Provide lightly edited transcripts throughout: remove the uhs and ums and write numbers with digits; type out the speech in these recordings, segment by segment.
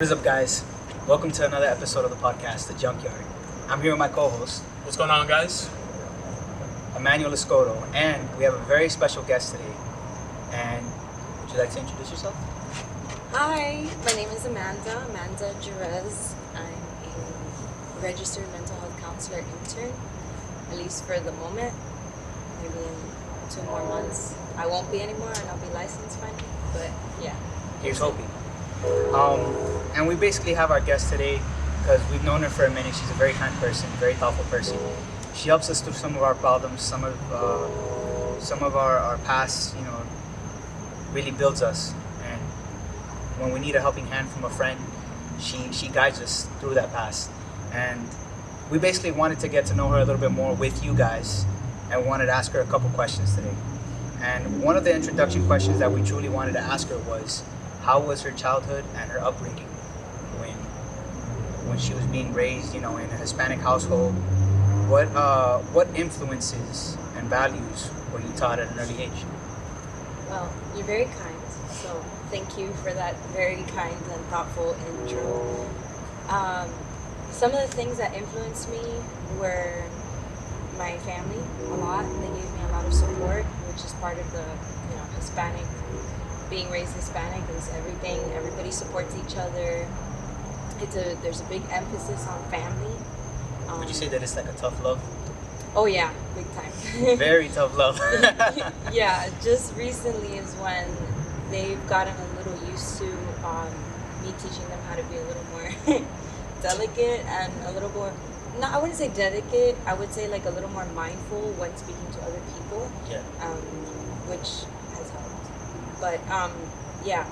What is up, guys? Welcome to another episode of the podcast, The Junkyard. I'm here with my co-host, What's going on, guys? Emmanuel Escoto, and we have a very special guest today. And would you like to introduce yourself? Hi, my name is Amanda Jerez. I'm a registered mental health counselor intern, at least for the moment. Maybe in 2 more months I won't be anymore and I'll be licensed finally, but yeah. Here's hoping. And we basically have our guest today because we've known her for a minute. She's a very kind person, very thoughtful person. She helps us through some of our problems, some of our past, really builds us. And when we need a helping hand from a friend, she guides us through that past. And we basically wanted to get to know her a little bit more with you guys and wanted to ask her a couple questions today. And one of the introduction questions that we truly wanted to ask her was, how was her childhood and her upbringing when she was being raised, in a Hispanic household? What influences and values were you taught at an early age? Well, you're very kind, so thank you for that very kind and thoughtful intro. Some of the things that influenced me were my family a lot. They gave me a lot of support, which is part of the Hispanic. Being raised Hispanic is everything. Everybody supports each other. There's a big emphasis on family. Would you say that it's like a tough love? Oh yeah, big time. Very tough love. Yeah, just recently is when they've gotten a little used to me teaching them how to be a little more delicate and a little more, no, I wouldn't say delicate, I would say like a little more mindful when speaking to other people. Yeah. Which has helped. But yeah,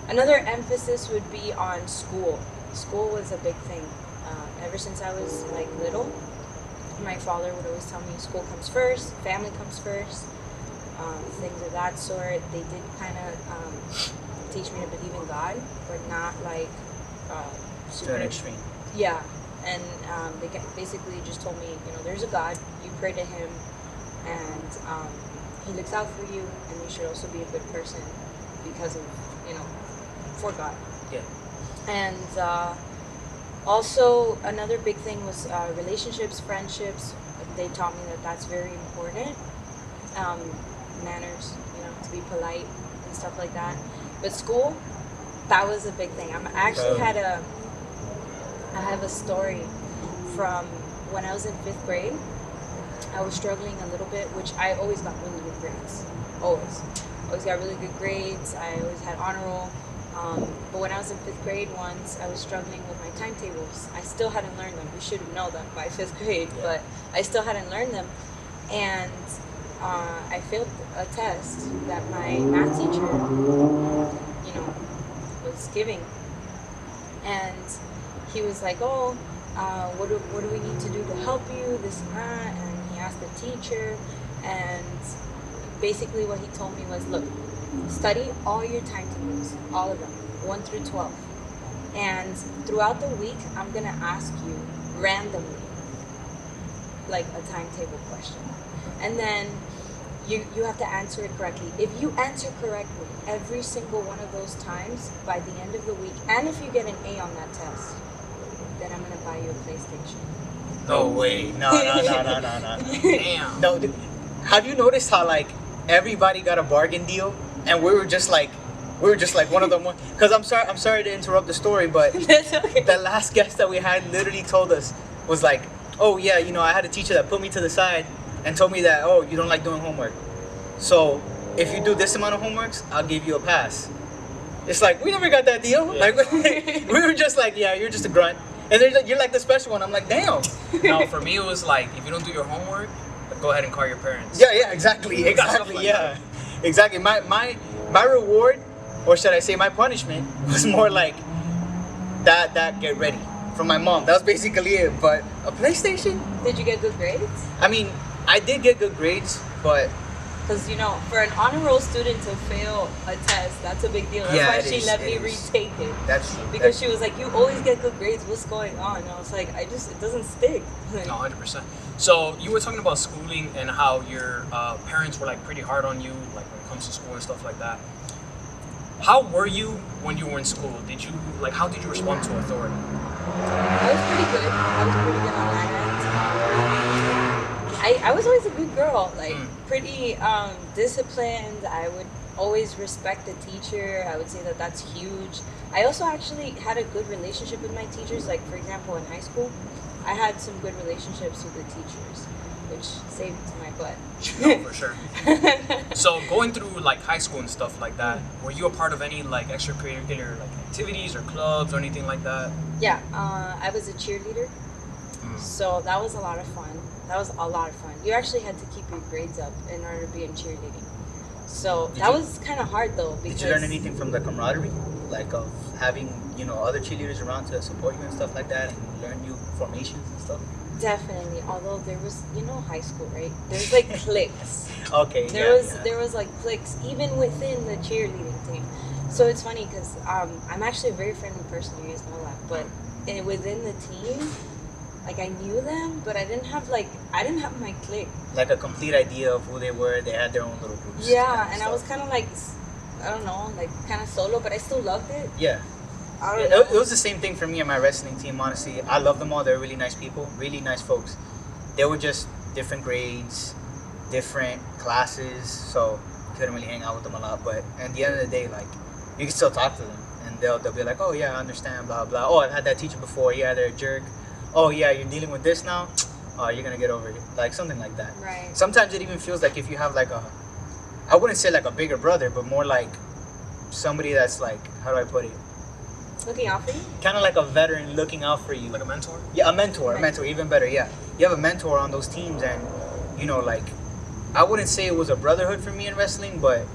another emphasis would be on school. School was a big thing. Ever since I was like little, my father would always tell me school comes first, family comes first, things of that sort. They did kind of teach me to believe in God, but not like super To an extreme. Yeah, and they basically just told me, there's a God, you pray to Him, and He looks out for you, and you should also be a good person because of, for God. Yeah. And also another big thing was relationships, friendships. They taught me that that's very important. Manners, to be polite and stuff like that. But school, that was a big thing. I have a story from when I was in 5th grade. I was struggling a little bit, which I always got really good grades. Always got really good grades. I always had honor roll. But when I was in 5th grade once, I was struggling with my timetables. I still hadn't learned them. We should have known them by 5th grade, but I still hadn't learned them. And I failed a test that my math teacher, was giving. And he was like, what do we need to do to help you, this and that, and he asked the teacher, and basically what he told me was, look, study all your timetables, all of them, 1 through 12, and throughout the week, I'm going to ask you randomly, like a timetable question, and then you have to answer it correctly. If you answer correctly every single one of those times by the end of the week, and if you get an A on that test, then I'm gonna buy you a PlayStation. No way. No. Damn. No. Have you noticed how like everybody got a bargain deal, and we were just like one of them? Because I'm sorry to interrupt the story, but That's okay. the last guest that we had literally told us was like, oh yeah, I had a teacher that put me to the side and told me that, oh, you don't like doing homework, so if you do this amount of homeworks, I'll give you a pass. It's like, we never got that deal. Yeah. Like we were just like, yeah, you're just a grunt. And you're like the special one. I'm like, damn. No, for me it was like, if you don't do your homework, go ahead and call your parents. Yeah, exactly. We got stuff like Yeah, exactly. My reward, or should I say my punishment, was more like that get ready from my mom. That was basically it. But a PlayStation? Did you get good grades? I mean, I did get good grades, but Because, for an honor roll student to fail a test, that's a big deal. That's Yeah, why it she is, let it me is. retake it. that's Because she was like, you always get good grades, what's going on? And I was like, it doesn't stick. Like, No, 100%. So you were talking about schooling and how your parents were like pretty hard on you, like when it comes to school and stuff like that. How were you when you were in school? Did you like? How did you respond to authority? I was pretty good. I was pretty good on that end. I was always a good girl, like pretty disciplined. I would always respect the teacher. I would say that that's huge. I also actually had a good relationship with my teachers. Like, for example, in high school, I had some good relationships with the teachers, which saved my butt. No, for sure. So going through like high school and stuff like that, were you a part of any like extracurricular like activities or clubs or anything like that? Yeah, I was a cheerleader, so that was a lot of fun. That was a lot of fun. You actually had to keep your grades up in order to be in cheerleading. So that was kind of hard though. Because Did you learn anything from the camaraderie, like of having other cheerleaders around to support you and stuff like that, and learn new formations and stuff? Definitely. Although there was, high school, right? There's like cliques. Okay. There was like cliques even within the cheerleading team. So it's funny because I'm actually a very friendly person. You guys know that, but within the team, like I knew them, but I didn't have my clique. Like a complete idea of who they were. They had their own little groups. Yeah, and I was kind of like, I don't know, like kind of solo, but I still loved it. Yeah. I don't know. It was the same thing for me and my wrestling team, honestly. I love them all. They're really nice people, really nice folks. They were just different grades, different classes, so couldn't really hang out with them a lot. But at the end of the day, like, you can still talk to them, and they'll be like, oh, yeah, I understand, blah, blah. Oh, I've had that teacher before. Yeah, they're a jerk. Oh, yeah, you're dealing with this now? Oh, you're going to get over it. Like, something like that. Right. Sometimes it even feels like if you have, like, I wouldn't say like a bigger brother, but more like somebody that's like, how do I put it? Looking out for you? Kind of like a veteran looking out for you. Like a mentor? Yeah, a mentor, even better, yeah. You have a mentor on those teams, and, like, I wouldn't say it was a brotherhood for me in wrestling, but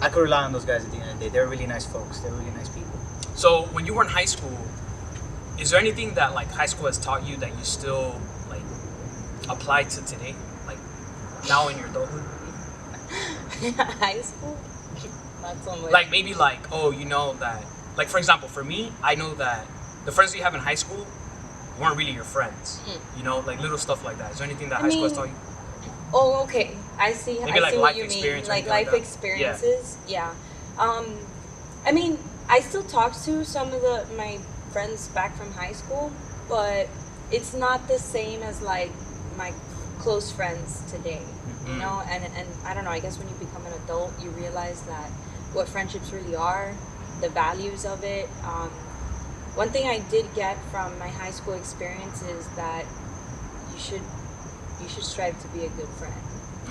I could rely on those guys at the end of the day. They're really nice folks. They're really nice people. So when you were in high school, is there anything that like high school has taught you that you still like apply to today? Like now in your adulthood? High school? Not so much. Like maybe like, oh, that, like for example, for me, I know that the friends you have in high school weren't really your friends. Like little stuff like that. Is there anything that high school has taught you? Oh, okay. I see. Maybe like see life what you experience mean. or Like anything life that? experiences. Yeah. I mean, I still talk to some of my friends back from high school, but it's not the same as like my close friends today. And I don't know. I guess when you become an adult, you realize that what friendships really are, the values of it. One thing I did get from my high school experience is that you should strive to be a good friend.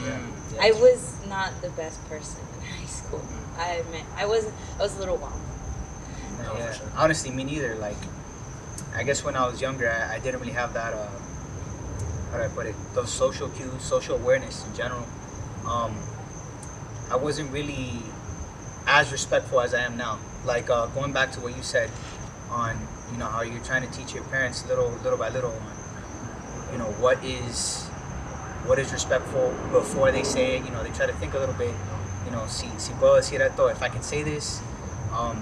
Yeah. I was not the best person in high school. I admit, I was a little wild. Yeah. Honestly, me neither. Like, I guess when I was younger, I didn't really have that, how do I put it, those social cues, social awareness in general. I wasn't really as respectful as I am now. Like, going back to what you said on, how you're trying to teach your parents little by little on, what is respectful before they say it. They try to think a little bit, si puedo decir esto, if I can say this, how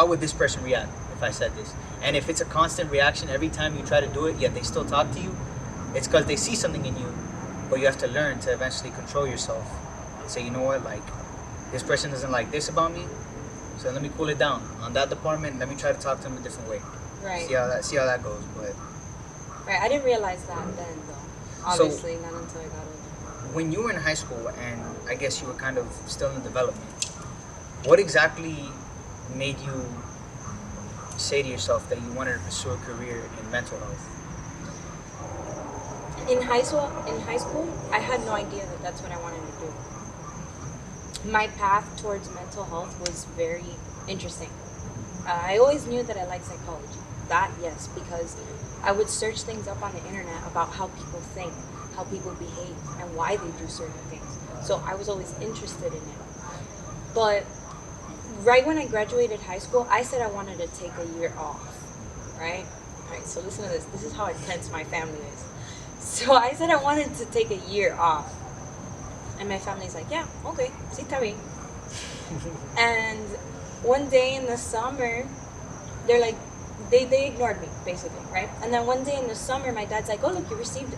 would this person react if I said this? And if it's a constant reaction every time you try to do it, yet they still talk to you, it's because they see something in you, but you have to learn to eventually control yourself and say, you know what, like, this person doesn't like this about me, so let me cool it down. On that department, let me try to talk to them a different way. Right. See how that goes. But Right. I didn't realize that then, though. Obviously, not until I got older. when you were in high school, and I guess you were kind of still in development, what exactly made you say to yourself that you wanted to pursue a career in mental health? In high school, I had no idea that that's what I wanted to do. My path towards mental health was very interesting. I always knew that I liked psychology. That, yes, because I would search things up on the internet about how people think, how people behave, and why they do certain things. So I was always interested in it. But right when I graduated high school, I said I wanted to take a year off, right? All right, so listen to this. This is how intense my family is. So I said I wanted to take a year off. And my family's like, yeah, okay, sí está bien. And one day in the summer, they're like, they ignored me, basically, right? And then one day in the summer, my dad's like, oh, look, you received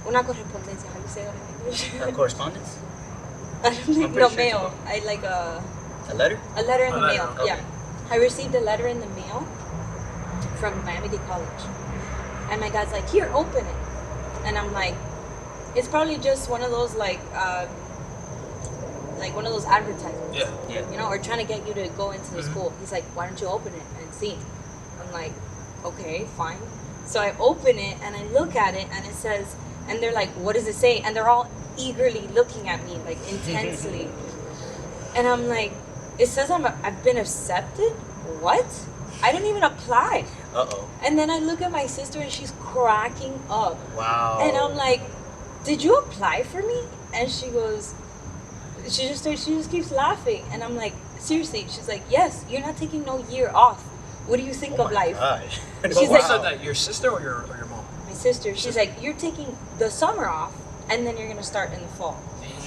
una correspondencia. How do you say that in English? Correspondence? I don't think, I'm pretty no, sure mail. I like A letter? a letter in A the letter, mail. okay. Yeah. I received a letter in the mail from Miami-Dade College. And my dad's like, here, open it. And I'm like, it's probably just one of those like one of those advertisements. Yeah. Yeah. You know, or trying to get you to go into the Mhm. school. He's like, why don't you open it and see? I'm like, okay, fine. So I open it and I look at it and it says, and they're like, what does it say? And they're all eagerly looking at me, like intensely. And I'm like, it says I've been accepted? What? I didn't even apply. Uh-oh. And then I look at my sister and she's cracking up. Wow. And I'm like, did you apply for me? And she goes, she just keeps laughing. And I'm like, seriously? She's like, yes, you're not taking no year off. What do you think Oh of my life? gosh. She's Who like- said that? Your sister or your mom? My sister, she's like, you're taking the summer off and then you're gonna start in the fall.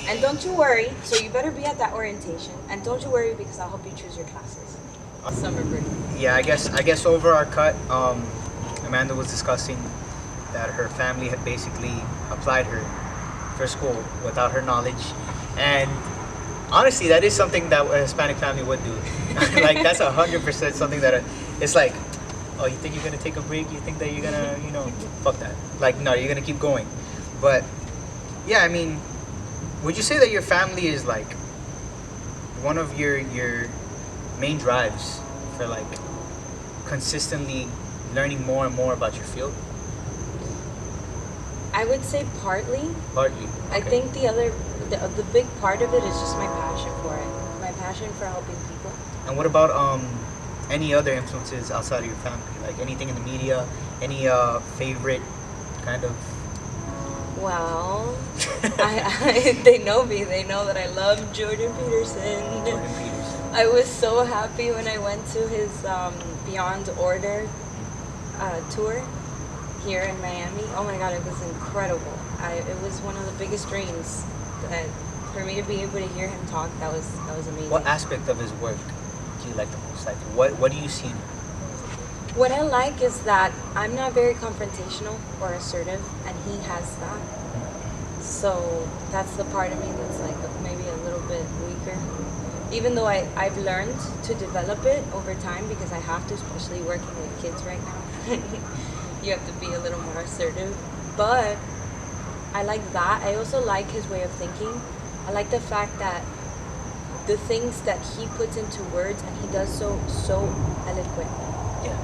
And don't you worry, so you better be at that orientation. And don't you worry because I'll help you choose your classes. Summer break. Yeah, I guess over our cut, Amanda was discussing that her family had basically applied her for school without her knowledge, and honestly, that is something that a Hispanic family would do. Like that's 100% something that it's like, oh, you think you're gonna take a break? You think that you're gonna, fuck that. Like, no, you're gonna keep going. But yeah, I mean, would you say that your family is like one of your main drives for like consistently learning more and more about your field? I would say partly. Partly. I Okay. think the big part of it is just my passion for it. My passion for helping people. And what about any other influences outside of your family? Like anything in the media? Any favorite kind of? Well, they know me. They know that I love Jordan Peterson. Jordan Peterson. I was so happy when I went to his Beyond Order tour here in Miami. Oh my God, it was incredible. It was one of the biggest dreams that for me to be able to hear him talk. That was amazing. What aspect of his work do you like the most? Like, what do you see in him? What I like is that I'm not very confrontational or assertive, and he has that. So that's the part of me that's like maybe a little bit weaker. Even though I've learned to develop it over time because I have to, especially working with kids right now. You have to be a little more assertive. But I like that. I also like his way of thinking. I like the fact that the things that he puts into words, and he does so eloquently. Yeah.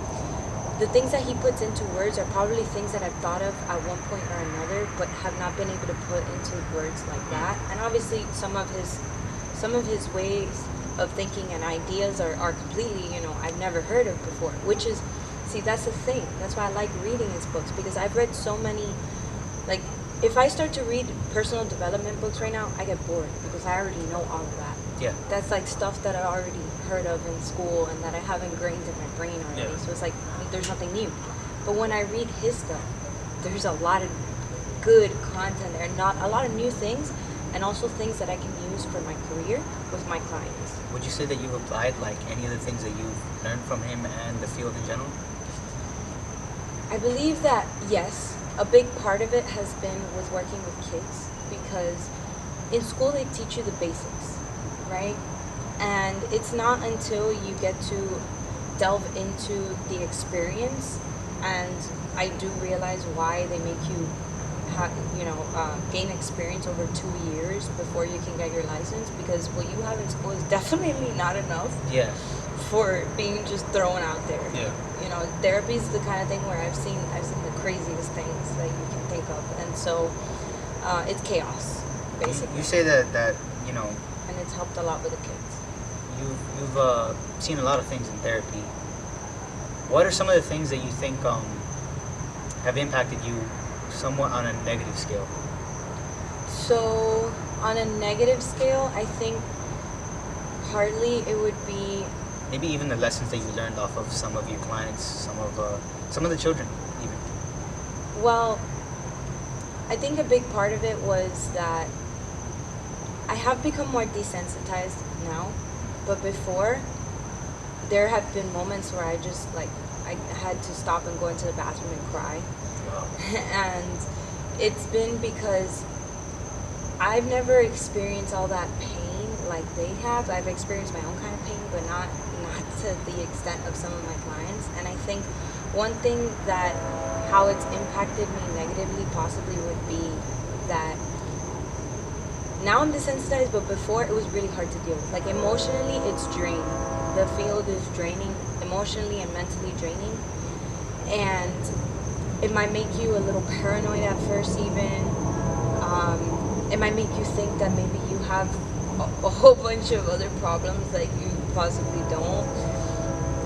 The things that he puts into words are probably things that I've thought of at one point or another, but have not been able to put into words like that. And obviously, some of his ways of thinking and ideas are completely, I've never heard of before. Which is, see, that's the thing. That's why I like reading his books, because I've read so many. Like, if I start to read personal development books right now, I get bored because I already know all of that. Yeah. That's like stuff that I already heard of in school and that I have ingrained in my brain already. Yeah. So it's like there's nothing new. But when I read his stuff, there's a lot of good content there, not a lot of new things, and also things that I can use for my career with my clients. Would you say that you've applied like any of the things that you've learned from him and the field in general? I believe that, yes, a big part of it has been with working with kids, because in school they teach you the basics, right? And it's not until you get to delve into the experience, and I do realize why they make you gain experience over 2 years before you can get your license, because what you have in school is definitely not enough Yeah. for being just thrown out there. Yeah. Therapy is the kind of thing where I've seen the craziest things that you can think of, and so it's chaos, basically. You say that And it's helped a lot with the kids. you've seen a lot of things in therapy. What are some of the things that you think have impacted you somewhat on a negative scale? So on a negative scale, I think partly it would be, Maybe even the lessons that you learned off of some of your clients, some of the children, even. well, I think a big part of it was that I have become more desensitized now, but before there have been moments where I just I had to stop and go into the bathroom and cry. Wow. And it's been because I've never experienced all that pain like they have. I've experienced my own kind of pain, but not to the extent of some of my clients. And I think one thing that how it's impacted me negatively possibly would be that now I'm desensitized, but before it was really hard to deal with. Like emotionally, it's draining. The field is draining, emotionally and mentally draining. And it might make you a little paranoid at first even. It might make you think that maybe you have a whole bunch of other problems that you possibly don't.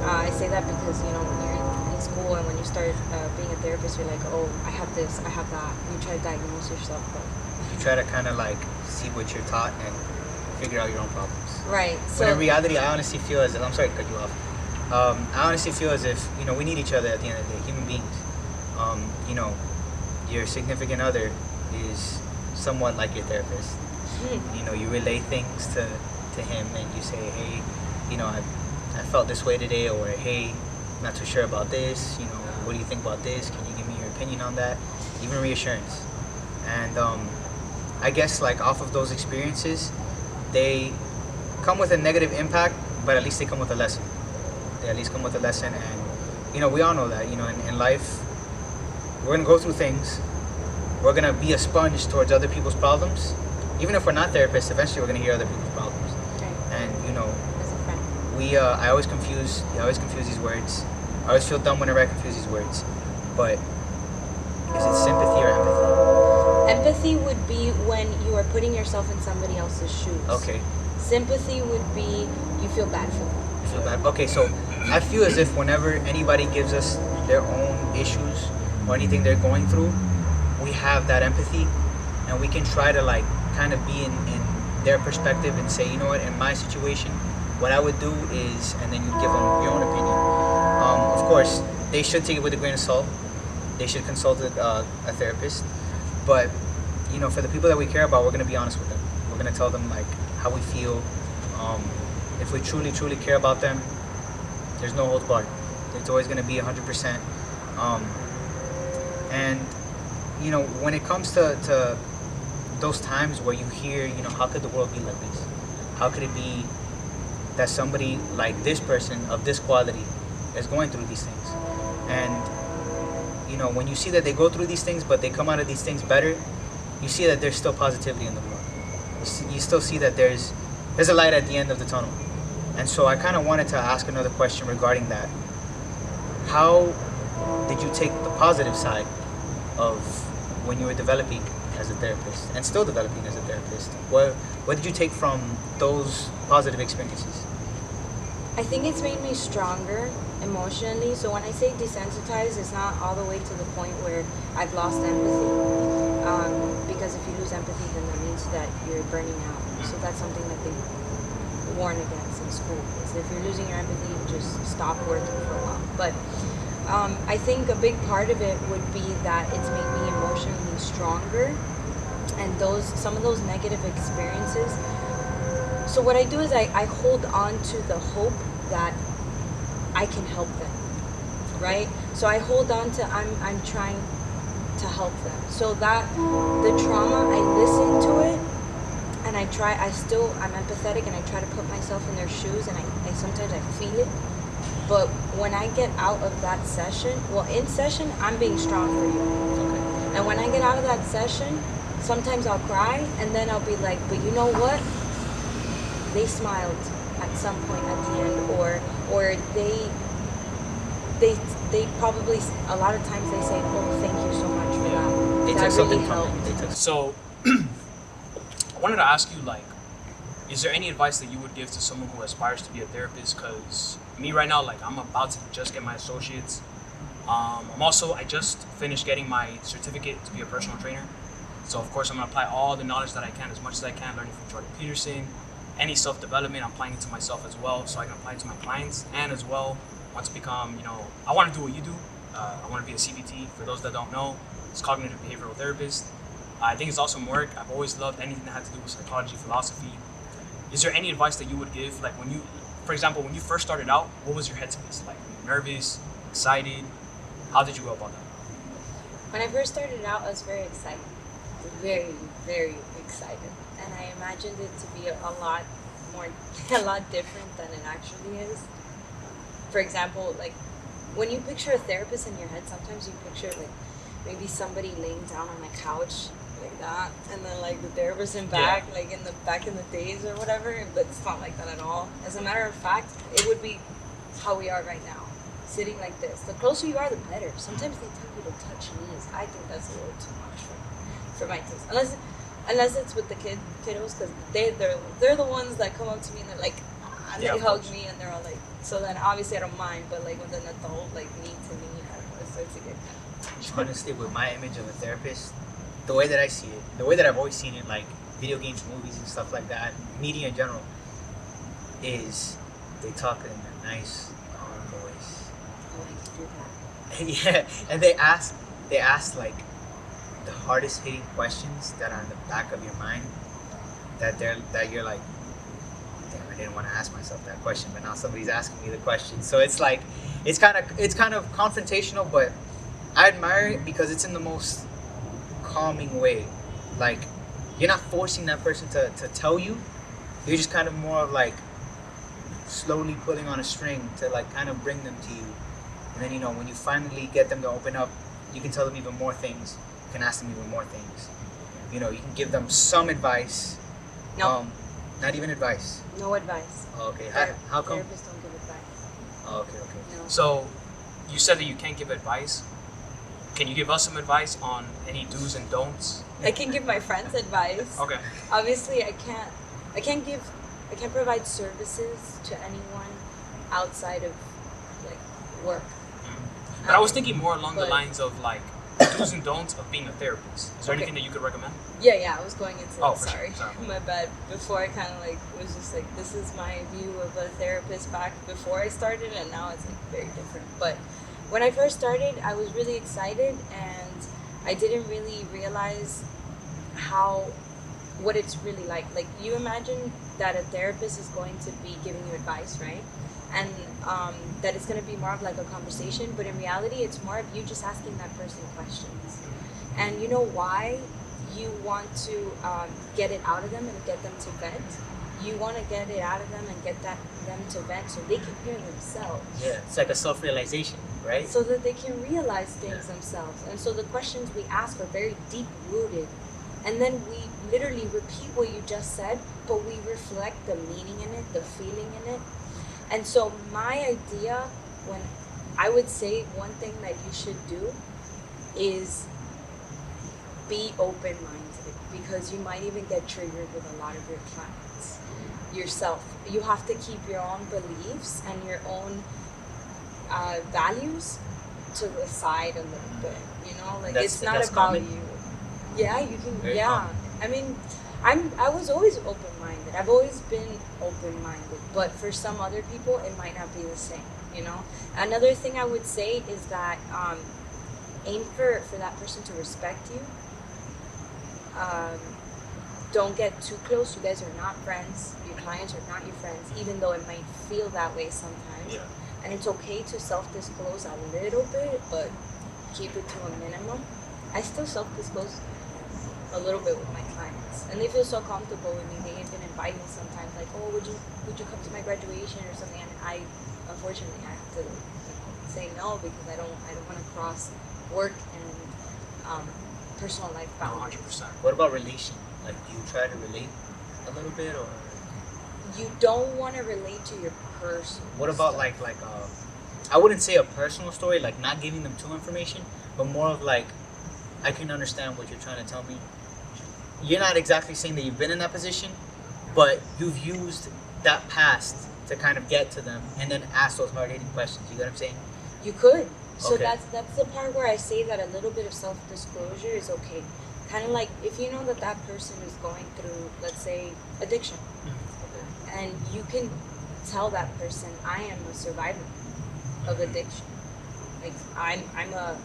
I say that because, you know, when you're in school and when you start being a therapist, you're like, oh, I have this, I have that. You try to diagnose yourself, but You try to kind of like see what you're taught and figure out your own problems. right. So When in reality, I honestly feel as if, I'm sorry to cut you off. I honestly feel as if, you know, we need each other at the end of the day, human beings. You know, your significant other is somewhat like your therapist. You know, you relay things to him and you say, hey, you know, I felt this way today, or hey, not too sure about this, you know, what do you think about this? Can you give me your opinion on that? Even reassurance. And I guess like off of those experiences, they come with a negative impact, but at least they come with a lesson. They at least come with a lesson, and you know, we all know that, you know, in life, we're gonna go through things. We're gonna be a sponge towards other people's problems. Even if we're not therapists, eventually we're gonna hear other people's problems. right, And you know, as a friend. I always confuse these words. I always feel dumb whenever I confuse these words. But is it sympathy or empathy? Empathy would be when you are putting yourself in somebody else's shoes. Okay. Sympathy would be you feel bad for them. I feel bad. Okay, so I feel as if whenever anybody gives us their own issues or anything they're going through, we have that empathy, and we can try to like kind of be in their perspective and say, you know what, in my situation, what I would do is, and then you give them your own opinion. Of course, they should take it with a grain of salt. They should consult a therapist. But you know, for the people that we care about, we're gonna be honest with them. We're gonna tell them like how we feel. If we truly care about them, there's no holds barred. It's always gonna be 100%. And you know, when it comes to those times where you hear, you know, how could the world be like this? How could it be that somebody like this person of this quality is going through these things? And you know, when you see that they go through these things, but they come out of these things better, you see that there's still positivity in the world. You still see that there's a light at the end of the tunnel. And so I kind of wanted to ask another question regarding that. How did you take the positive side of when you were developing as a therapist and still developing as a therapist? What did you take from those positive experiences? I think it's made me stronger emotionally. So when I say desensitized, it's not all the way to the point where I've lost empathy. Because if you lose empathy, then that means that you're burning out. So that's something that they warn against in school. Is if you're losing your empathy, just stop working for a while. But I think a big part of it would be that it's made me emotionally stronger, and some of those negative experiences. So what I do is I hold on to the hope that I can help them, right? So I hold on to I'm trying to help them. So that the trauma, I listen to it, and I'm empathetic, and I try to put myself in their shoes, and I sometimes I feel it. But when I get out of that session, in session, I'm being strong for you. Okay. And when I get out of that session, sometimes I'll cry, and then I'll be like, but you know what? They smiled at some point at the end, or they probably, a lot of times they say, oh, thank you so much for that. They That took something really from helped. it. They took So, I wanted to ask you, like, is there any advice that you would give to someone who aspires to be a therapist? Because me right now, like, I'm about to just get my associates. I just finished getting my certificate to be a personal trainer. So, of course, I'm going to apply all the knowledge that I can, as much as I can, learning from Jordan Peterson. Any self-development, I'm applying it to myself as well, so I can apply it to my clients. And as well, want to become, I want to do what you do. I want to be a CBT. For those that don't know, it's cognitive behavioral therapist. I think it's awesome work. I've always loved anything that had to do with psychology, philosophy. Is there any advice that you would give? Like for example, when you first started out, what was your headspace? Like, were you nervous, excited? How did you go about that? When I first started out, I was very excited. very, very excited. And I imagined it to be a lot more, a lot different than it actually is. For example, like when you picture a therapist in your head, sometimes you picture like maybe somebody laying down on a couch like that, and then like the therapist in back, like in the back in the days or whatever. But it's not like that at all. As a matter of fact, it would be how we are right now, sitting like this. The closer you are, the better. Sometimes they tell you to touch knees. I think that's a little too much for my taste. Unless it's with the kiddos, because they're the ones that come up to me and they're like, and Yeah, they of hug course. me and they're all like, so then obviously I don't mind, but like with an adult, like knee to knee, I don't know, it starts to get kind of. Honestly, with my image of a therapist, the way that I see it, the way that I've always seen it, like video games, movies, and stuff like that, media in general, is they talk in a nice, calm voice. I like to do that. Yeah, and they ask like the hardest hitting questions that are in the back of your mind, that you're like, damn, I didn't want to ask myself that question, but now somebody's asking me the question. So it's like, it's kind of confrontational, but I admire it because it's in the most calming way. Like, you're not forcing that person to tell you. You're just kind of more of like slowly pulling on a string to like kind of bring them to you. And then, when you finally get them to open up, you can tell them even more things. You can ask them even more things. You can give them some advice. No, Not even advice. no advice. Oh, okay. How come? Therapists don't give advice. Oh, okay. No. So, you said that you can't give advice. Can you give us some advice on any do's and don'ts? I can give my friends advice. Okay. Obviously, I can't provide services to anyone outside of like work. But I was thinking more along the But- lines of like do's and don'ts of being a therapist. Is there Okay. anything that you could recommend? Yeah, I was going into Oh, that. for sure. Sorry. Sorry. My bad. Before I kind of like was just like, this is my view of a therapist back before I started, and now it's like very different. But when I first started, I was really excited, and I didn't really realize what it's really like. Like, you imagine that a therapist is going to be giving you advice, right? And that it's going to be more of like a conversation, but in reality, it's more of you just asking that person questions. And you know why you want to get it out of them and get them to vent? You want to get it out of them and get them to vent so they can hear themselves. Yeah, it's like a self-realization, right? So that they can realize things themselves. And so the questions we ask are very deep rooted. And then we literally repeat what you just said, but we reflect the meaning in it, the feeling in it. And so my idea, when I would say one thing that you should do is be open-minded, because you might even get triggered with a lot of your clients yourself. You have to keep your own beliefs and your own values to the side a little bit. Like it's not about common. you. Yeah, you can. Very Yeah, common. I mean, I was always open-minded. I've always been open-minded, but for some other people, it might not be the same. Another thing I would say is that aim for that person to respect you. Don't get too close. You guys are not friends. Your clients are not your friends, even though it might feel that way sometimes. Yeah. And it's okay to self-disclose a little bit, but keep it to a minimum. I still self-disclose a little bit with my clients, and they feel so comfortable with me. They even invite me sometimes, like, "Oh, would you come to my graduation or something?" And I, unfortunately, I have to say no, because I don't want to cross work and personal life No, boundaries. 100%. What about relation? Like, do you try to relate a little bit, or You don't want to relate to your personal. what about stuff. like I wouldn't say a personal story, like not giving them too information, but more of like, I can understand what you're trying to tell me. You're not exactly saying that you've been in that position, but you've used that past to kind of get to them and then ask those hard-hitting questions. You get what I'm saying? You could. So Okay. that's the part where I say that a little bit of self-disclosure is okay. Kind of like if you know that person is going through, let's say, addiction, and you can tell that person, I am a survivor of addiction. Like I'm a,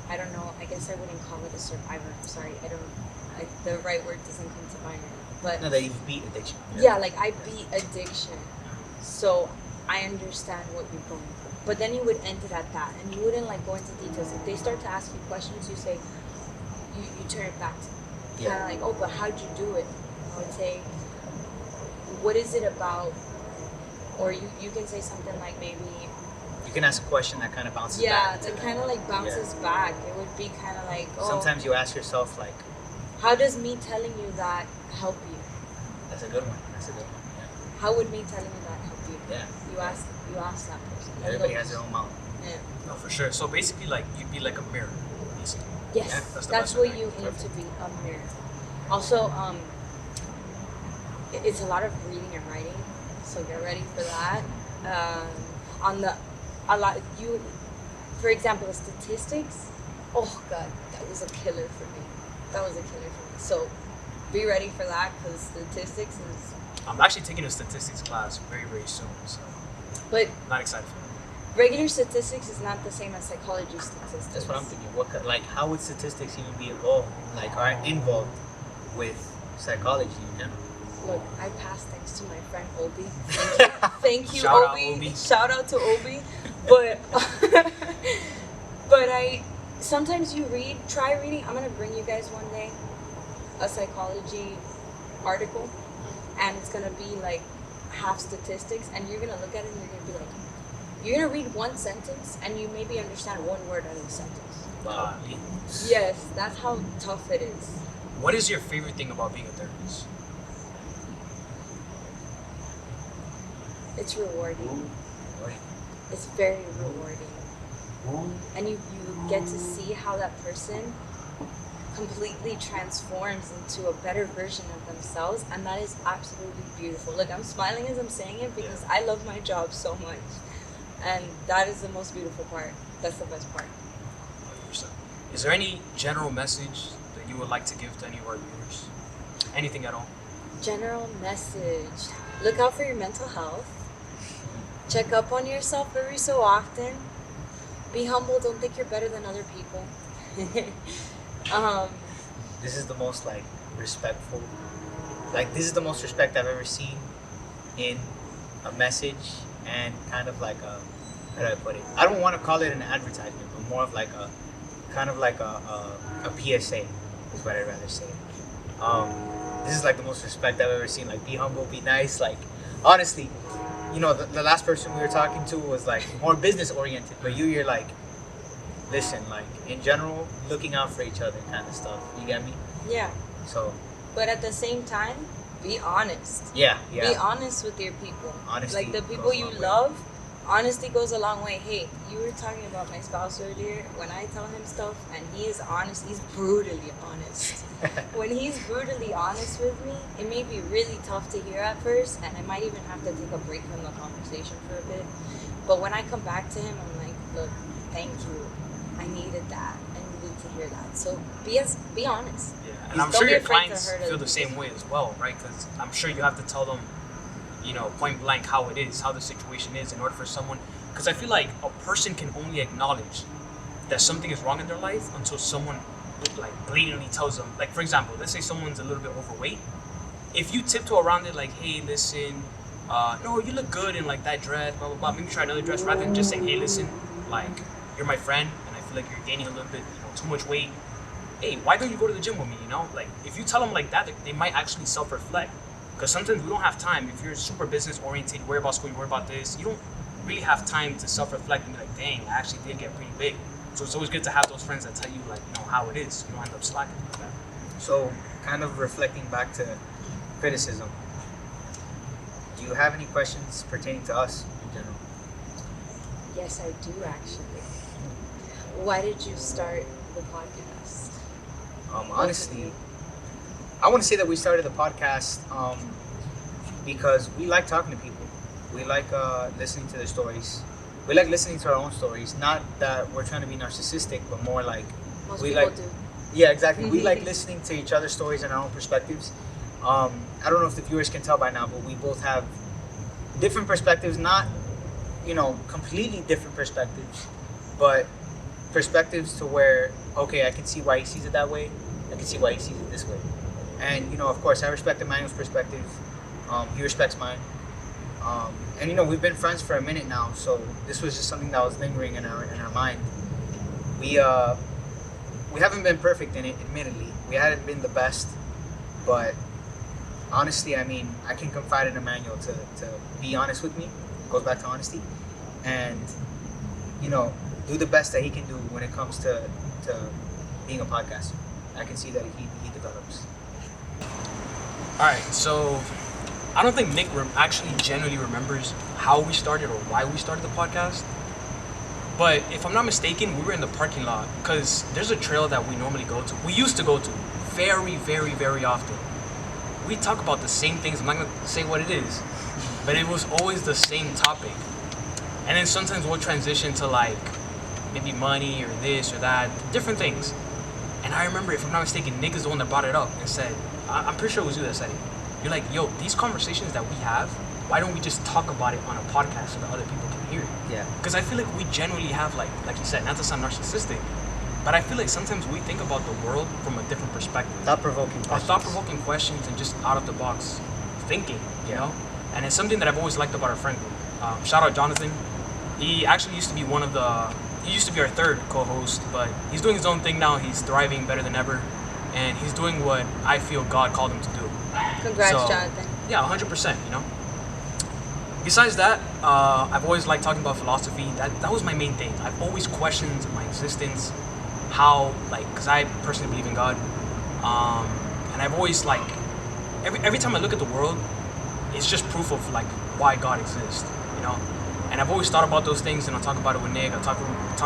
I don't know, I guess I wouldn't call it a survivor. I'm sorry, the right word doesn't come to mind right now. But No, that you've beat addiction. yeah, like I beat addiction, so I understand what you're going through. But then you would end it at that, and you wouldn't like go into details. If they start to ask you questions, you say, you turn it back to them. Yeah. kind of like, oh, but how'd you do it? I would say, what is it about? Or you can say something like maybe, You can ask a question that kind of bounces yeah, back. that kind of like bounces back. It would be kind of like, oh, Sometimes you ask yourself, like, how does me telling you that help you? that's a good one. That's a good one. How would me telling you that help you? Yeah. You ask that person. Yeah. Everybody has their own mouth. Yeah. No, for sure. So basically, like you'd be like a mirror, basically. Yes, Yeah, that's the that's best what way. you need Perfect. to be, a mirror. Also, it's a lot of reading and writing, so get ready for that. For example, the statistics. Oh God, that was a killer for me. So be ready for that because statistics is. I'm actually taking a statistics class very, very soon, so But I'm not excited for that. regular statistics is not the same as psychology statistics. That's what I'm thinking. Like, how would statistics even be involved? Like, are involved with psychology? You know? Look, I passed thanks to my friend Obi. Thank you, Shout out, Obi. Obi. Shout out to Obi. But but I sometimes try reading. I'm gonna bring you guys one day a psychology article, and it's gonna be like half statistics, and you're gonna look at it and you're gonna be like, you're gonna read one sentence and you maybe understand one word out of the sentence. Wow. Yes, that's how tough it is. What is your favorite thing about being a therapist? It's rewarding. It's very rewarding. And you get to see how that person completely transforms into a better version of themselves, and that is absolutely beautiful. Look, I'm smiling as I'm saying it because I love my job so much, and that is the most beautiful part. That's the best part. 100%. Is there any general message that you would like to give to any of our viewers? Anything at all? General message: look out for your mental health. Check up on yourself every so often. Be humble. Don't think you're better than other people. This is the most, like, respectful. Like, this is the most respect I've ever seen in a message, and kind of like a, how do I put it? I don't want to call it an advertisement, but more of like a, kind of like a PSA is what I'd rather say. This is like the most respect I've ever seen. Like, be humble, be nice. Like, honestly, you know, the last person we were talking to was like more business oriented, but you're like, listen, like, in general, looking out for each other kind of stuff. You get me? Yeah. So, But at the same time, be honest. yeah. Be honest with your people. Honesty Like the goes people a you long way. love, honesty goes a long way. Hey, you were talking about my spouse earlier. When I tell him stuff and he is honest, he's brutally honest. When he's brutally honest with me, it may be really tough to hear at first, and I might even have to take a break from the conversation for a bit. But when I come back to him, I'm like, look, thank you. I needed that. I needed to hear that. So be honest. Yeah, and Just I'm don't sure be your afraid to clients hurt feel other the same people. way as well, right? Because I'm sure you have to tell them, you know, point blank how it is, how the situation is, in order for someone. Because I feel like a person can only acknowledge that something is wrong in their life until someone like blatantly tells them. Like, for example, let's say someone's a little bit overweight. If you tiptoe around it, like, hey, listen, no, you look good in like that dress, blah blah blah. Maybe try another dress, rather than just saying, hey, listen, like, you're my friend, and I feel like you're gaining a little bit, you know, too much weight. Hey, why don't you go to the gym with me? You know, like, if you tell them like that, they might actually self-reflect. Because sometimes we don't have time. If you're super business oriented, worry about school, you worry about this, you don't really have time to self-reflect and be like, dang, I actually did get pretty big. So it's always good to have those friends that tell you, like, you know, how it is. You don't end up slacking like that. So, kind of reflecting back to criticism, do you have any questions pertaining to us in general? Yes, I do actually. Why did you start the podcast? Honestly, I want to say that we started the podcast because we like talking to people. We like listening to their stories. We like listening to our own stories. Not that we're trying to be narcissistic, but more like Most we people like. do. Yeah, exactly. We like listening to each other's stories and our own perspectives. I don't know if the viewers can tell by now, but we both have different perspectives. Not, you know, completely different perspectives, but perspectives to where, okay, I can see why he sees it that way. I can see why he sees it this way. And, you know, of course, I respect Emmanuel's perspective. He respects mine. And, you know, we've been friends for a minute now, so this was just something that was lingering in our mind. We we haven't been perfect in it, admittedly. We haven't been the best, but honestly, I mean, I can confide in Emmanuel to be honest with me. It goes back to honesty, and you know, do the best that he can do when it comes to being a podcaster. I can see that he develops. All right, so I don't think Nick actually genuinely remembers how we started or why we started the podcast. But if I'm not mistaken, we were in the parking lot because there's a trail that we normally go to. We used to go to very, very, very often. We talk about the same things. I'm not going to say what it is, but it was always the same topic. And then sometimes we'll transition to like maybe money or this or that, different things. And I remember, if I'm not mistaken, Nick is the one that brought it up and said, I'm pretty sure it was you that said it. You're like, yo, these conversations that we have, why don't we just talk about it on a podcast so that other people can hear it? Yeah. Because I feel like we generally have, like you said, not to sound narcissistic, but I feel like sometimes we think about the world from a different perspective. Thought-provoking Or questions. thought-provoking questions and just out-of-the-box thinking, you know? And it's something that I've always liked about our friend group. Shout out Jonathan. He actually used to be he used to be our third co-host, but he's doing his own thing now. He's thriving better than ever. And he's doing what I feel God called him to do. Congrats, So, Jonathan. Yeah, 100%, you know? Besides that, I've always liked talking about philosophy. That was my main thing. I've always questioned my existence, how, like, because I personally believe in God. And I've always, like, every time I look at the world, it's just proof of, like, why God exists, you know? And I've always thought about those things, and I'll talk about it with Nick, I'll talk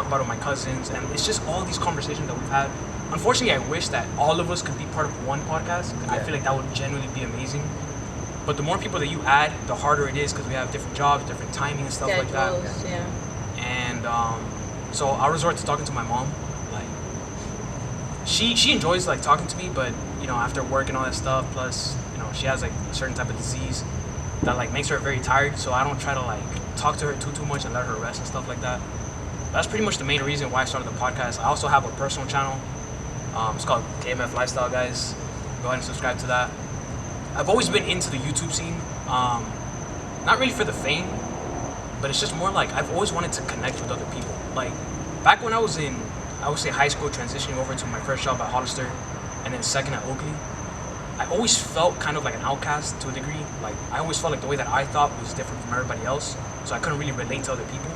about it with my cousins, and it's just all these conversations that we've had. Unfortunately, I wish that all of us could be part of one podcast. I feel like that would genuinely be amazing. But the more people that you add, the harder it is because we have different jobs, different timing and stuff like that. Yeah. And so I'll resort to talking to my mom. Like, she enjoys like talking to me, but you know, after work and all that stuff, plus you know, she has like a certain type of disease that like makes her very tired. So I don't try to like talk to her too much and let her rest and stuff like that. That's pretty much the main reason why I started the podcast. I also have a personal channel. It's called KMF Lifestyle, guys. Go ahead and subscribe to that. I've always been into the YouTube scene. Not really for the fame, but it's just more like I've always wanted to connect with other people. Like back when I was in, I would say high school, transitioning over to my first job at Hollister, and then second at Oakley, I always felt kind of like an outcast to a degree. Like I always felt like the way that I thought was different from everybody else, so I couldn't really relate to other people.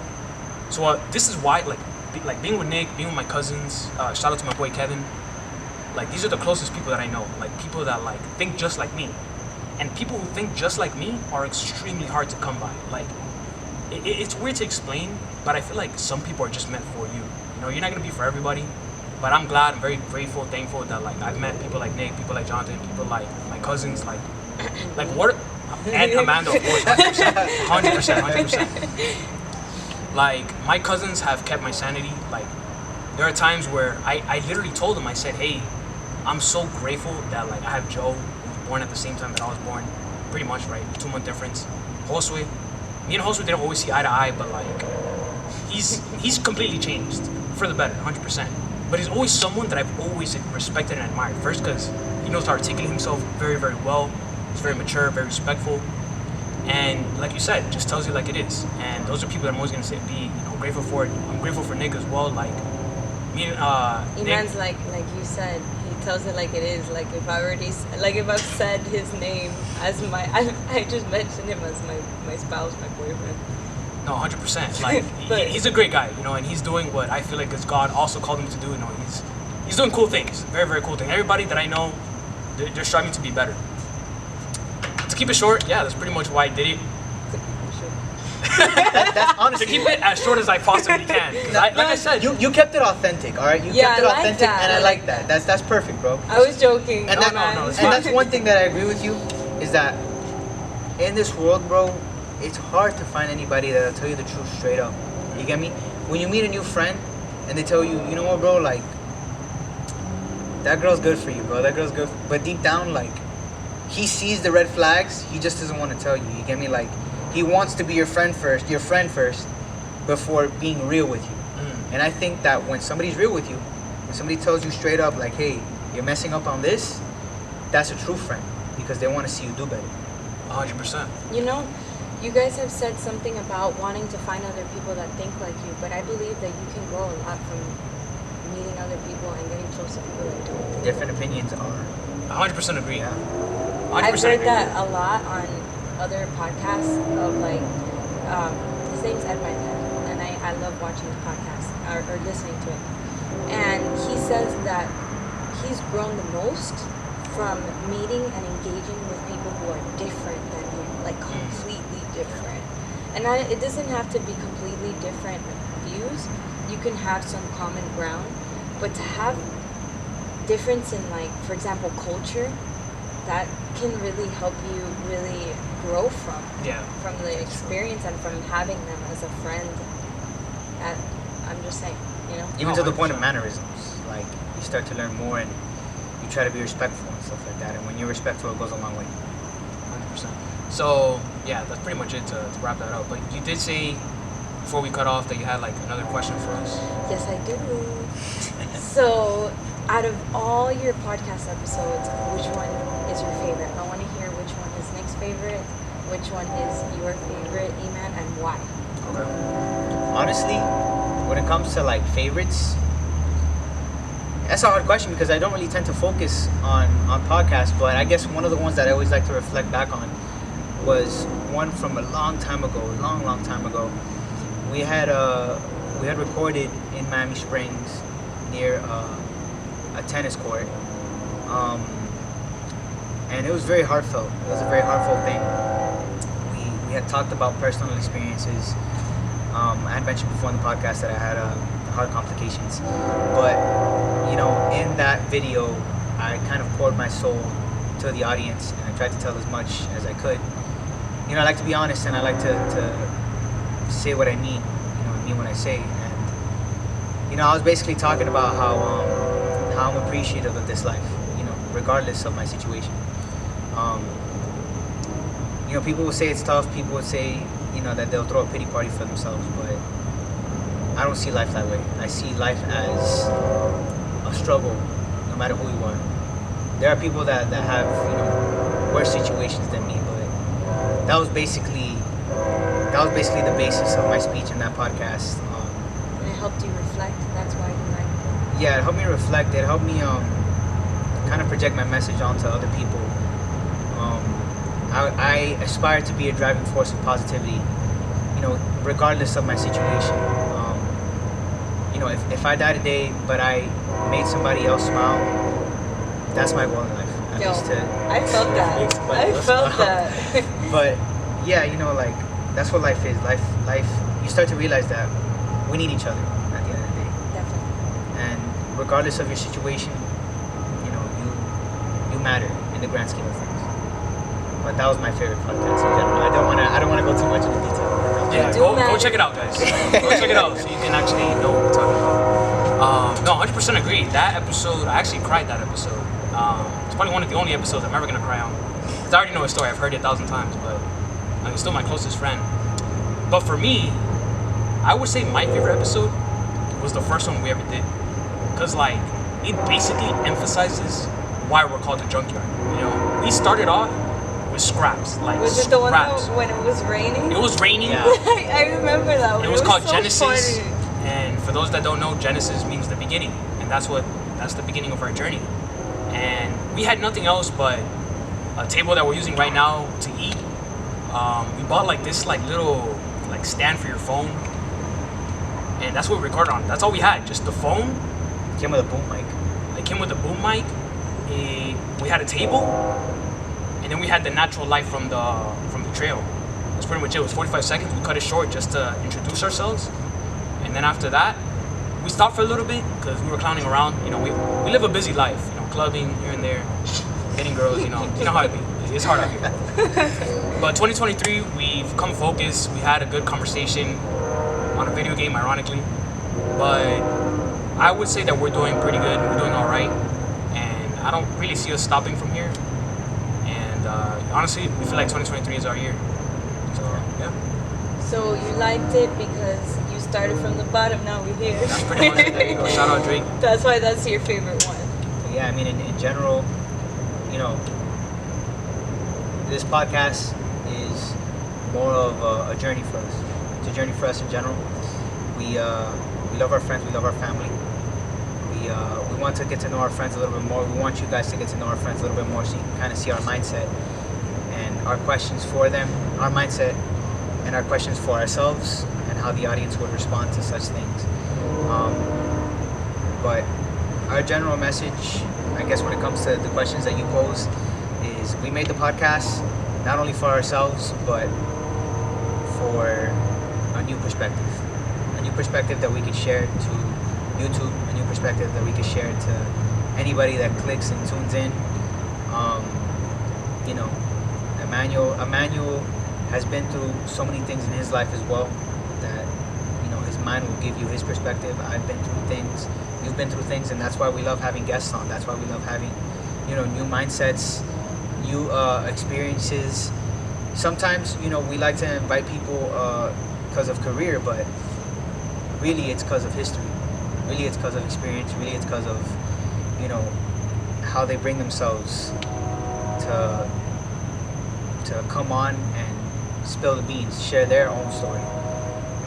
So this is why, like being with Nick, being with my cousins, shout out to my boy Kevin. Like these are the closest people that I know. Like people that like think just like me, and people who think just like me are extremely hard to come by. Like it's weird to explain, but I feel like some people are just meant for you. You know, you're not gonna be for everybody, but I'm glad, I'm very grateful, thankful that like I've met people like Nick, people like Jonathan, people like my cousins, like what, and Amanda, of course, 100%. Like my cousins have kept my sanity. Like there are times where I literally told them, I said, hey, I'm so grateful that like I have Joe, who was born at the same time that I was born, pretty much, right? 2-month difference. Josue, me and Josue didn't always see eye to eye, but like he's completely changed for the better, 100%. But he's always someone that I've always respected and admired. First, because he knows how to articulate himself very, very well. He's very mature, very respectful, and like you said, just tells you like it is. And those are people that I'm always gonna say, be grateful for it. I'm grateful for Nick as well. Like me and Iman's like you said, he tells it like it is. Like if I've said his name as I just mentioned him as my spouse, my boyfriend. No, 100%. Like he's a great guy, you know, and he's doing what I feel like as God also called him to do. You know, he's doing cool things, very, very cool things. Everybody that I know, they're striving to be better. To keep it short, yeah, that's pretty much why I did it. That's honestly, To keep it as short as I possibly can. 'Cause like I said, you kept it authentic, all right? You kept it I like authentic, that. and I like that. That's perfect, bro. I was joking. And no, it's and that's one thing that I agree with you, is that in this world, bro, it's hard to find anybody that'll tell you the truth straight up. You get me? When you meet a new friend and they tell you, you know what, bro, like that girl's good for you, bro. That girl's good. But deep down, like he sees the red flags. He just doesn't want to tell you. You get me? Like he wants to be your friend first, before being real with you. And I think that when somebody's real with you, when somebody tells you straight up, like, hey, you're messing up on this, that's a true friend because they want to see you do better. 100%. You know, you guys have said something about wanting to find other people that think like you, but I believe that you can grow a lot from meeting other people and getting close to people that don't. Different opinions are. 100% agree. Yeah. 100% I've heard agree. that a lot on other podcasts of like, his name's Ed Meinhead, and I love watching his podcast or listening to it. And he says that he's grown the most from meeting and engaging with people who are different than him, like completely different. And it doesn't have to be completely different views. You can have some common ground, but to have difference in, like, for example, culture, that can really help you really grow from the experience and from having them as a friend. I'm just saying, you know. Even to the point of mannerisms, like you start to learn more and you try to be respectful and stuff like that. And when you're respectful, it goes a long way. 100%. So, yeah, that's pretty much it to wrap that up. But you did say, before we cut off, that you had, like, another question for us. Yes, I do. So, out of all your podcast episodes, which one is your favorite? I want to hear which one is Nick's favorite, which one is your favorite, Eman, and why. Okay. Honestly, when it comes to like favorites, that's a hard question because I don't really tend to focus on podcasts, but I guess one of the ones that I always like to reflect back on was one from a long time ago. We had recorded in Miami Springs near a tennis court, and it was very heartfelt. It was a very heartfelt thing. We had talked about personal experiences. I had mentioned before in the podcast that I had heart complications, but in that video, I kind of poured my soul to the audience, and I tried to tell as much as I could. I like to be honest, and I like to say what I mean. I mean what I say, and I was basically talking about how I'm appreciative of this life, regardless of my situation. People will say it's tough. People would say, that they'll throw a pity party for themselves, but I don't see life that way. I see life as a struggle, no matter who you are. There are people that have, worse situations than me, but that was basically the basis of my speech in that podcast. And it helped you reflect. That's why you liked it. Yeah, it helped me reflect. It helped me kind of project my message onto other people. I aspire to be a driving force of positivity, regardless of my situation. If I die today, but I made somebody else smile, that's my goal in life. At least to I felt that. make somebody I else felt smile. that. But yeah, like that's what life is. Life. You start to realize that we need each other at the end of the day. Definitely. And regardless of your situation, you matter in the grand scheme of things. But that was my favorite podcast in general. I don't wanna go too much into detail. Yeah, go check it out, guys. Go check it out so you can actually know what we're talking about. No, 100% agree. That episode, I actually cried that episode. It's probably one of the only episodes I'm ever gonna cry on. 'Cause I already know his story. I've heard it 1,000 times, but he's still my closest friend. But for me, I would say my favorite episode was the first one we ever did, because like it basically emphasizes why we're called the junkyard. We started off with scraps, like Was it the one scraps. when it was raining? It was raining. Yeah. I remember that one. It was called so Genesis, funny. and for those that don't know, Genesis means the beginning, and that's the beginning of our journey. And we had nothing else but a table that we're using right now to eat. We bought like this little stand for your phone, and that's what we recorded on. That's all we had, just the phone. Came with a boom mic. It came with a boom mic. We had a table, and then we had the natural light from the trail. That's pretty much it. It was 45 seconds. We cut it short just to introduce ourselves, and then after that, we stopped for a little bit because we were clowning around. We live a busy life. Clubbing here and there, getting girls. You know how it be. It's hard out here. But 2023, we've come focused. We had a good conversation on a video game, ironically. But I would say that we're doing pretty good. We're doing all right, and I don't really see us stopping from here. And honestly, we feel like 2023 is our year. So yeah. So you liked it because you started from the bottom. Now we're here. That's pretty much it. There you go. Shout out Drake. That's why that's your favorite one. Yeah, I mean, in general, this podcast is more of a journey for us. It's a journey for us in general. We love our friends, we love our family. we want to get to know our friends a little bit more. We want you guys to get to know our friends a little bit more, so you can kind of see our mindset and our questions for them, our mindset and our questions for ourselves, and how the audience would respond to such things. But our general message, I guess, when it comes to the questions that you pose, is we made the podcast not only for ourselves, but for a new perspective that we could share to YouTube, a new perspective that we could share to anybody that clicks and tunes in. You know, Emmanuel has been through so many things in his life as well, that, you know, his mind will give you his perspective. I've been through things, you've been through things, and that's why we love having guests on. That's why we love having, you know, new mindsets, new experiences. Sometimes, you know, we like to invite people because of career, but really it's because of history. Really it's because of experience. Really it's because of, you know, how they bring themselves to come on and spill the beans, share their own story.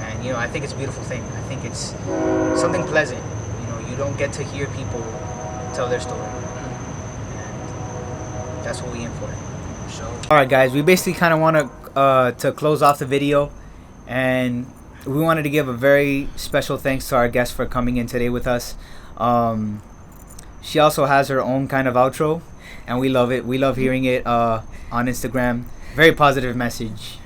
And, you know, I think it's a beautiful thing. I think it's something pleasant. You know, you don't get to hear people tell their story. And that's what we aim for. So, all right, guys, we basically kind of want to close off the video, and we wanted to give a very special thanks to our guest for coming in today with us. She also has her own kind of outro, and we love it. We love hearing it on Instagram. Very positive message.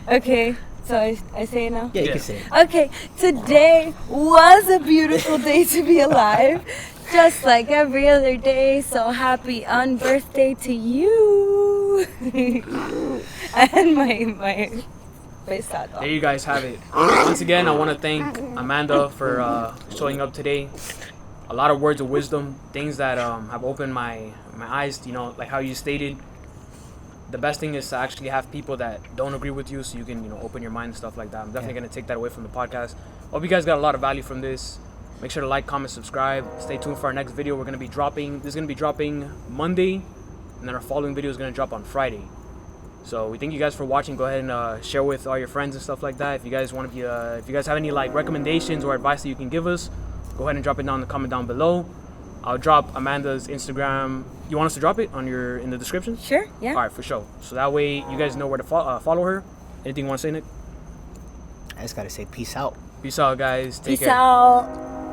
Okay, so I say it now? Yeah, you can say it. Okay, today was a beautiful day to be alive. Just like every other day, so happy on birthday to you. And my sad dog. There you guys have it. Once again, I want to thank Amanda for showing up today. A lot of words of wisdom, things that have opened my eyes, you know, like how you stated. The best thing is to actually have people that don't agree with you, so you can, you know, open your mind and stuff like that. I'm definitely going to take that away from the podcast. Hope you guys got a lot of value from this. Make sure to like, comment, subscribe. Stay tuned for our next video. We're going to be dropping, this is going to be dropping Monday, and then our following video is going to drop on Friday. So we thank you guys for watching. Go ahead and share with all your friends and stuff like that. If you guys want to be, if you guys have any like recommendations or advice that you can give us, go ahead and drop it down in the comment down below. I'll drop Amanda's Instagram. You want us to drop it on in the description? Sure, yeah. All right, for sure. So that way you guys know where to follow her. Anything you want to say, Nick? I just got to say peace out. Peace out, guys. Take Peace care. out.